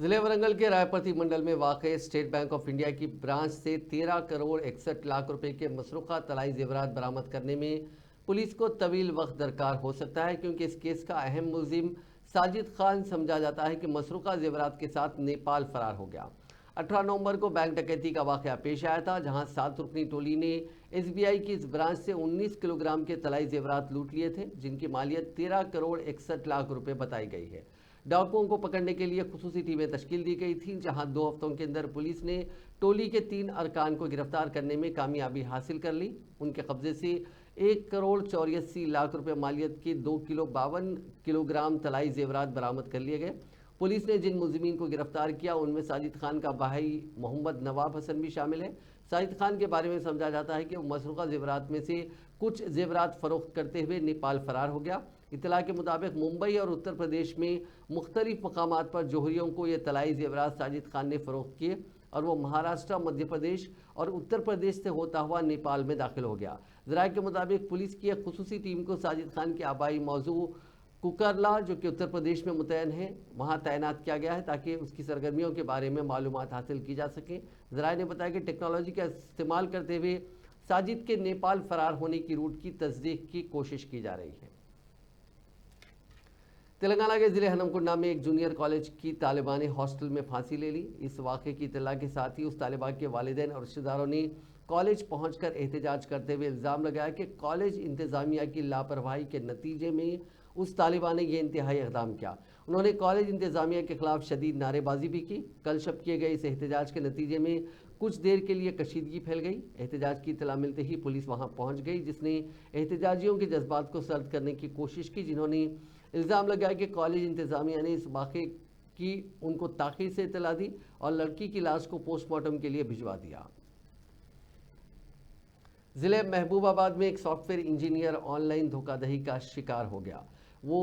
ضلع ورنگل کے رائے پرتی منڈل میں واقع اسٹیٹ بینک آف انڈیا کی برانچ سے 13 کروڑ 61 لاکھ روپے کے مسروقہ طلائی زیورات برآمد کرنے میں پولیس کو طویل وقت درکار ہو سکتا ہے، کیونکہ اس کیس کا اہم ملزم ساجد خان سمجھا جاتا ہے کہ مسروقہ زیورات کے ساتھ نیپال فرار ہو گیا۔ 18 نومبر کو بینک ڈکیتی کا واقعہ پیش آیا تھا، جہاں 7 رکنی ٹولی نے ایس بی آئی کی اس برانچ سے 19 کلو گرام کے طلائی زیورات لوٹ لیے تھے، جن کی مالیت 13 کروڑ 61 لاکھ روپے بتائی گئی ہے۔ ڈاکوؤں کو پکڑنے کے لیے خصوصی ٹیمیں تشکیل دی گئی تھیں، جہاں 2 ہفتوں کے اندر پولیس نے ٹولی کے 3 ارکان کو گرفتار کرنے میں کامیابی حاصل کر لی۔ ان کے قبضے سے 1 کروڑ 84 لاکھ روپے مالیت کے 2 کلو 52 کلو گرام طلائی زیورات برآمد کر لیے گئے۔ پولیس نے جن ملزمین کو گرفتار کیا ان میں ساجد خان کا بھائی محمد نواب حسن بھی شامل ہے۔ ساجد خان کے بارے میں سمجھا جاتا ہے کہ وہ مسروقہ زیورات میں سے کچھ زیورات فروخت کرتے ہوئے نیپال فرار ہو گیا۔ اطلاع کے مطابق ممبئی اور اتر پردیش میں مختلف مقامات پر جوہریوں کو یہ طلائی زیورات ساجد خان نے فروخت کیے اور وہ مہاراشٹر، مدھیہ پردیش اور اتر پردیش سے ہوتا ہوا نیپال میں داخل ہو گیا۔ ذرائع کے مطابق پولیس کی ایک خصوصی ٹیم کو ساجد خان کے آبائی موضوع کوکرلا، جو کہ اتر پردیش میں متعین ہے، وہاں تعینات کیا گیا ہے تاکہ اس کی سرگرمیوں کے بارے میں معلومات حاصل کی جا سکیں۔ ذرائع نے بتایا کہ ٹیکنالوجی کا استعمال کرتے ہوئے ساجد کے نیپال فرار ہونے کی روٹ کی تصدیق کی کوشش کی جا رہی ہے۔ تلنگانہ کے ضلع ہنمکنڈا میں ایک جونیئر کالج کی طالبہ نے ہاسٹل میں پھانسی لے لی۔ اس واقعے کی اطلاع کے ساتھ ہی اس طالبہ کے والدین اور رشتہ داروں نے کالج پہنچ کر احتجاج کرتے ہوئے الزام لگایا کہ کالج انتظامیہ کی لاپرواہی کے نتیجے میں اس طالبہ نے یہ انتہائی اقدام کیا۔ انہوں نے کالج انتظامیہ کے خلاف شدید نعرے بازی بھی کی۔ کل شب کیے گئے اس احتجاج کے نتیجے میں کچھ دیر کے لیے کشیدگی پھیل گئی۔ احتجاج کی اطلاع ملتے ہی پولیس وہاں پہنچ گئی، جس نے احتجاجیوں کے جذبات کو سرد کرنے کی کوشش کی، جنہوں نے الزام لگایا کہ کالج انتظامیہ نے اس واقعے کی ان کو تاخیر سے اطلاع دی اور لڑکی کی لاش کو پوسٹ مارٹم کے لیے بھجوا دیا۔ ضلع محبوب آباد میں ایک soft where engineer on line دھوکہ دہی کا شکار ہو گیا۔ وہ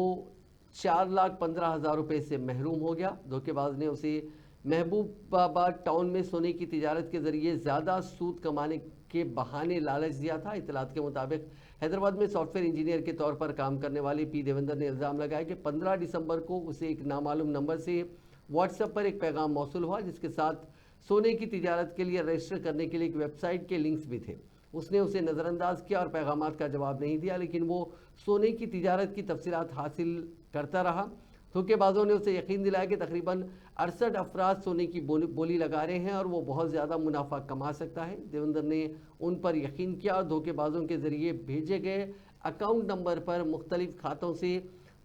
4,15,000 روپے سے محروم ہو گیا۔ دھوکے باز نے اسے محبوب آباد ٹاؤن میں سونے کی تجارت کے ذریعے زیادہ سود کمانے کے بہانے لالچ دیا تھا۔ اطلاعات کے مطابق حیدرآباد میں سافٹ ویئر انجینئر کے طور پر کام کرنے والے پی دیوندر نے الزام لگایا کہ 15 دسمبر کو اسے ایک نامعلوم نمبر سے واٹس ایپ پر ایک پیغام موصول ہوا، جس کے ساتھ سونے کی تجارت کے لیے رجسٹر کرنے کے لیے ایک ویب سائٹ کے لنکس بھی تھے۔ اس نے اسے نظر انداز کیا اور پیغامات کا جواب نہیں دیا، لیکن وہ سونے کی تجارت کی تفصیلات حاصل کرتا رہا۔ دھوکے بازوں نے اسے یقین دلایا کہ تقریباً 68 افراد سونے کی بولی لگا رہے ہیں اور وہ بہت زیادہ منافع کما سکتا ہے۔ دیوندر نے ان پر یقین کیا اور دھوکے بازوں کے ذریعے بھیجے گئے اکاؤنٹ نمبر پر مختلف کھاتوں سے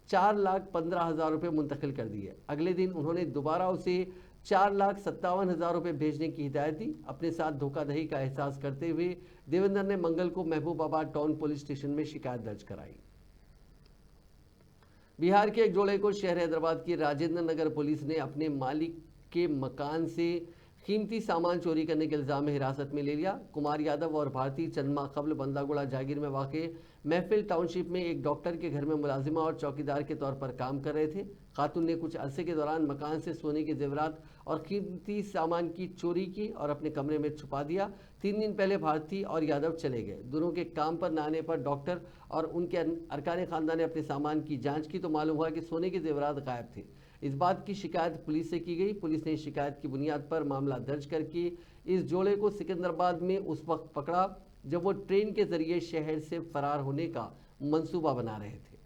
4,15,000 روپے منتقل کر دیے۔ اگلے دن انہوں نے دوبارہ اسے 4,57,000 روپے بھیجنے کی ہدایت دی۔ اپنے ساتھ دھوکہ دہی کا احساس کرتے ہوئے دیوندر نے منگل کو محبوب آباد ٹاؤن پولیس اسٹیشن میں شکایت درج کرائی۔ بہار کے ایک جوڑے کو شہر حیدرآباد کی راجندر نگر پولیس نے اپنے مالک کے مکان سے قیمتی سامان چوری کرنے کے الزام میں حراست میں لے لیا۔ کمار یادو اور بھارتی چند ماہ قبل بندہ گوڑا جاگیر میں واقع محفل ٹاؤن شپ میں ایک ڈاکٹر کے گھر میں ملازمہ اور چوکیدار کے طور پر کام کر رہے تھے۔ خاتون نے کچھ عرصے کے دوران مکان سے سونے کے زیورات اور قیمتی سامان کی چوری کی اور اپنے کمرے میں چھپا دیا۔ 3 دن پہلے بھارتی اور یادو چلے گئے۔ دونوں کے کام پر نہ آنے پر ڈاکٹر اور ان کے ارکان خاندان نے اپنے سامان کی جانچ کی تو معلوم ہوا کہ سونے کے زیورات غائب تھے۔ اس بات کی شکایت پولیس سے کی گئی۔ پولیس نے شکایت کی بنیاد پر معاملہ درج کر کے اس جوڑے کو سکندرآباد میں اس وقت پکڑا جب وہ ٹرین کے ذریعے شہر سے فرار ہونے کا منصوبہ بنا رہے تھے۔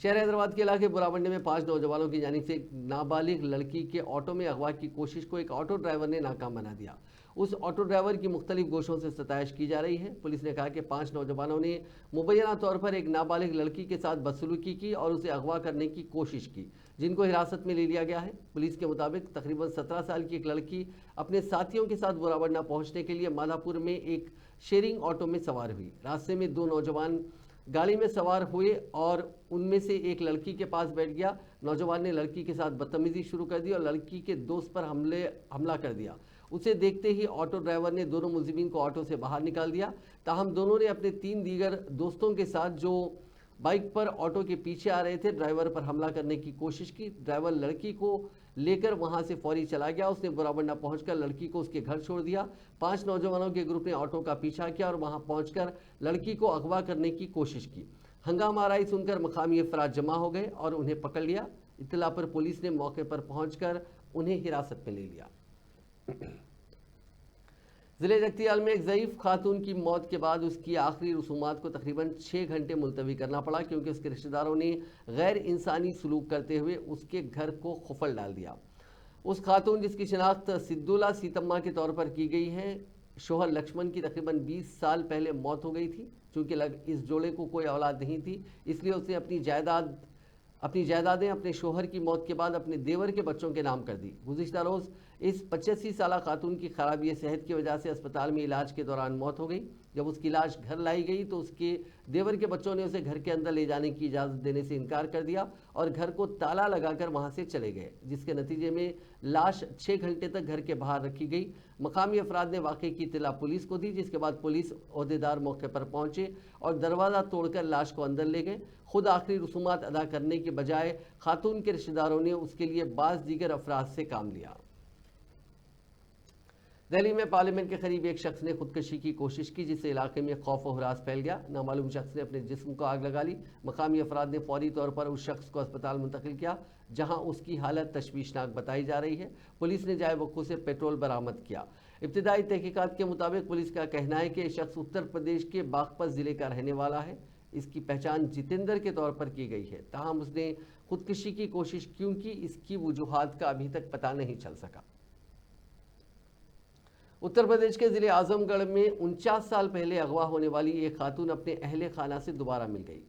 شہر حیدرآباد کے علاقے براونڈے میں 5 نوجوانوں کی جانب سے ایک نابالغ لڑکی کے آٹو میں اغوا کی کوشش کو ایک آٹو ڈرائیور نے ناکام بنا دیا۔ اس آٹو ڈرائیور کی مختلف گوشوں سے ستائش کی جا رہی ہے۔ پولیس نے کہا کہ 5 نوجوانوں نے مبینہ طور پر ایک نابالغ لڑکی کے ساتھ بدسلوکی کی اور اسے اغوا کرنے کی کوشش کی، جن کو حراست میں لے لیا گیا ہے۔ پولیس کے مطابق تقریباً 17 سال کی ایک لڑکی اپنے ساتھیوں کے ساتھ براونڈہ پہنچنے کے لیے مادھا پور میں ایک شیئرنگ آٹو میں سوار ہوئی۔ راستے میں 2 نوجوان گاڑی میں سوار ہوئے اور ان میں سے ایک لڑکی کے پاس بیٹھ گیا۔ نوجوان نے لڑکی کے ساتھ بدتمیزی شروع کر دی اور لڑکی کے دوست پر حملہ کر دیا۔ اسے دیکھتے ہی آٹو ڈرائیور نے دونوں ملزمین کو آٹو سے باہر نکال دیا۔ تاہم دونوں نے اپنے 3 دیگر دوستوں کے ساتھ جو بائک پر آٹو کے پیچھے آ رہے تھے ڈرائیور پر حملہ کرنے کی کوشش کی۔ ڈرائیور لڑکی کو لے کر وہاں سے فوری چلا گیا۔ اس نے براونڈہ پہنچ کر لڑکی کو اس کے گھر چھوڑ دیا۔ 5 نوجوانوں کے گروپ نے آٹو کا پیچھا کیا اور وہاں پہنچ کر لڑکی کو اغوا کرنے کی کوشش کی۔ ہنگامہ آرائی سن کر مقامی افراد جمع ہو گئے اور انہیں پکڑ لیا۔ اطلاع پر پولیس نے موقع پر پہنچ کر انہیں حراست میں لے لیا۔ ضلع جگتیال میں ایک ضعیف خاتون کی موت کے بعد اس کی آخری رسومات کو تقریباً 6 گھنٹے ملتوی کرنا پڑا کیونکہ اس کے رشتہ داروں نے غیر انسانی سلوک کرتے ہوئے اس کے گھر کو خفل ڈال دیا۔ اس خاتون جس کی شناخت سدولا سیتمہ کے طور پر کی گئی ہے، شوہر لکشمن کی تقریباً 20 سال پہلے موت ہو گئی تھی۔ چونکہ اس جوڑے کو کوئی اولاد نہیں تھی، اس لیے اس نے اپنی جائیدادیں اپنے شوہر کی موت کے بعد اپنے دیور کے بچوں کے نام کر دی۔ گزشتہ روز اس 85 سالہ خاتون کی خرابی صحت کی وجہ سے اسپتال میں علاج کے دوران موت ہو گئی۔ جب اس کی لاش گھر لائی گئی تو اس کے دیور کے بچوں نے اسے گھر کے اندر لے جانے کی اجازت دینے سے انکار کر دیا اور گھر کو تالا لگا کر وہاں سے چلے گئے، جس کے نتیجے میں لاش 6 گھنٹے تک گھر کے باہر رکھی گئی۔ مقامی افراد نے واقعے کی اطلاع پولیس کو دی، جس کے بعد پولیس عہدیدار موقع پر پہنچے اور دروازہ توڑ کر لاش کو اندر لے گئے۔ خود آخری رسومات ادا کرنے کے بجائے خاتون کے رشتہ داروں نے اس کے لیے بعض دیگر افراد سے کام لیا۔ دہلی میں پارلیمنٹ کے قریب ایک شخص نے خودکشی کی کوشش کی، جس سے علاقے میں خوف و ہراس پھیل گیا۔ نامعلوم شخص نے اپنے جسم کو آگ لگا لی۔ مقامی افراد نے فوری طور پر اس شخص کو اسپتال منتقل کیا، جہاں اس کی حالت تشویشناک بتائی جا رہی ہے۔ پولیس نے جائے وقوع سے پیٹرول برآمد کیا۔ ابتدائی تحقیقات کے مطابق پولیس کا کہنا ہے کہ یہ شخص اتر پردیش کے باغپت ضلع کا رہنے والا ہے۔ اس کی پہچان جتیندر کے طور پر کی گئی ہے، تاہم اس نے خودکشی کی کوشش کیوں کی، اس کی وجوہات کا ابھی تک پتہ نہیں چل سکا۔ اتر پردیش کے ضلع اعظم گڑھ میں 49 سال پہلے اغوا ہونے والی ایک خاتون اپنے اہل خانہ سے دوبارہ مل گئی۔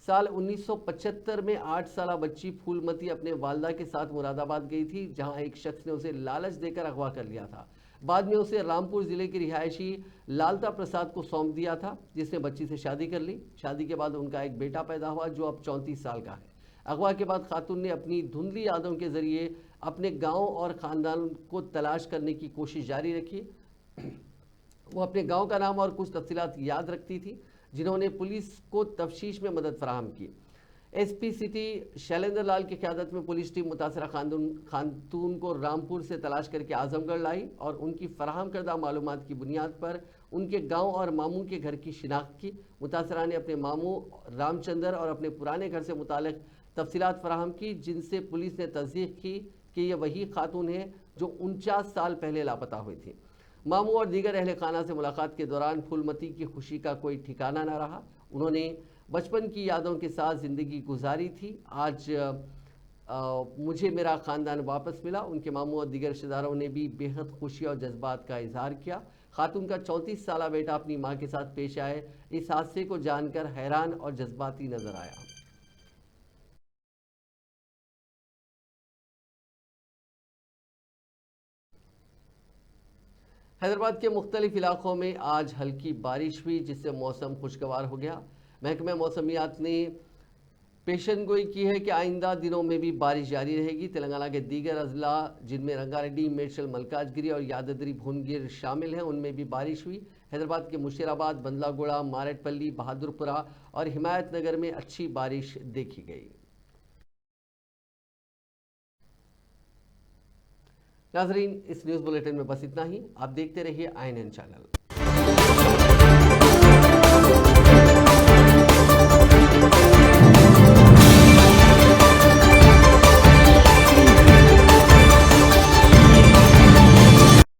سال 1975 میں 8 سالہ بچی پھولمتی اپنے والدہ کے ساتھ مراد آباد گئی تھی، جہاں ایک شخص نے اسے لالچ دے کر اغوا کر لیا تھا۔ بعد میں اسے رامپور ضلع کے رہائشی لالتا پرساد کو سونپ دیا تھا، جس نے بچی سے شادی کر لی۔ شادی کے بعد ان کا ایک بیٹا پیدا ہوا جو اب 34 سال کا ہے۔ اغوا کے بعد خاتون نے اپنی دھندلی یادوں کے ذریعے اپنے گاؤں اور خاندان کو تلاش کرنے کی کوشش جاری رکھی۔ وہ اپنے گاؤں کا نام اور کچھ تفصیلات یاد رکھتی تھی، جنہوں نے پولیس کو تفتیش میں مدد فراہم کی۔ ایس پی سٹی شیلیندر لال کی قیادت میں پولیس ٹیم متاثرہ خاتون کو رامپور سے تلاش کر کے اعظم گڑھ لائی اور ان کی فراہم کردہ معلومات کی بنیاد پر ان کے گاؤں اور ماموں کے گھر کی شناخت کی۔ متاثرہ نے اپنے ماموں رام چندر اور اپنے پرانے گھر سے متعلق تفصیلات فراہم کی، جن سے پولیس نے تصدیق کی کہ یہ وہی خاتون ہے جو 49 سال پہلے لاپتہ ہوئی تھی۔ ماموں اور دیگر اہل خانہ سے ملاقات کے دوران پھولمتی کی خوشی کا کوئی ٹھکانہ نہ رہا۔ انہوں نے بچپن کی یادوں کے ساتھ زندگی گزاری تھی۔ آج مجھے میرا خاندان واپس ملا۔ ان کے ماموں اور دیگر رشتہ داروں نے بھی بے حد خوشی اور جذبات کا اظہار کیا۔ خاتون کا 34 سالہ بیٹا اپنی ماں کے ساتھ پیش آئے اس حادثے کو جان کر حیران اور جذباتی نظر آیا۔ حیدرآباد کے مختلف علاقوں میں آج ہلکی بارش ہوئی، جس سے موسم خوشگوار ہو گیا۔ محکمہ موسمیات نے پیشن گوئی کی ہے کہ آئندہ دنوں میں بھی بارش جاری رہے گی۔ تلنگانہ کے دیگر اضلاع جن میں رنگا ریڈی، میڈچل ملکاج گری اور یاددری بھونگیر شامل ہیں، ان میں بھی بارش ہوئی۔ حیدرآباد کے مشیر آباد، بندلا گوڑا، ماریٹ پلی، بہادر پورہ اور حمایت نگر میں اچھی بارش دیکھی گئی۔ ناظرین، اس نیوز بلیٹن میں بس اتنا ہی۔ آپ دیکھتے رہیے INN چینل۔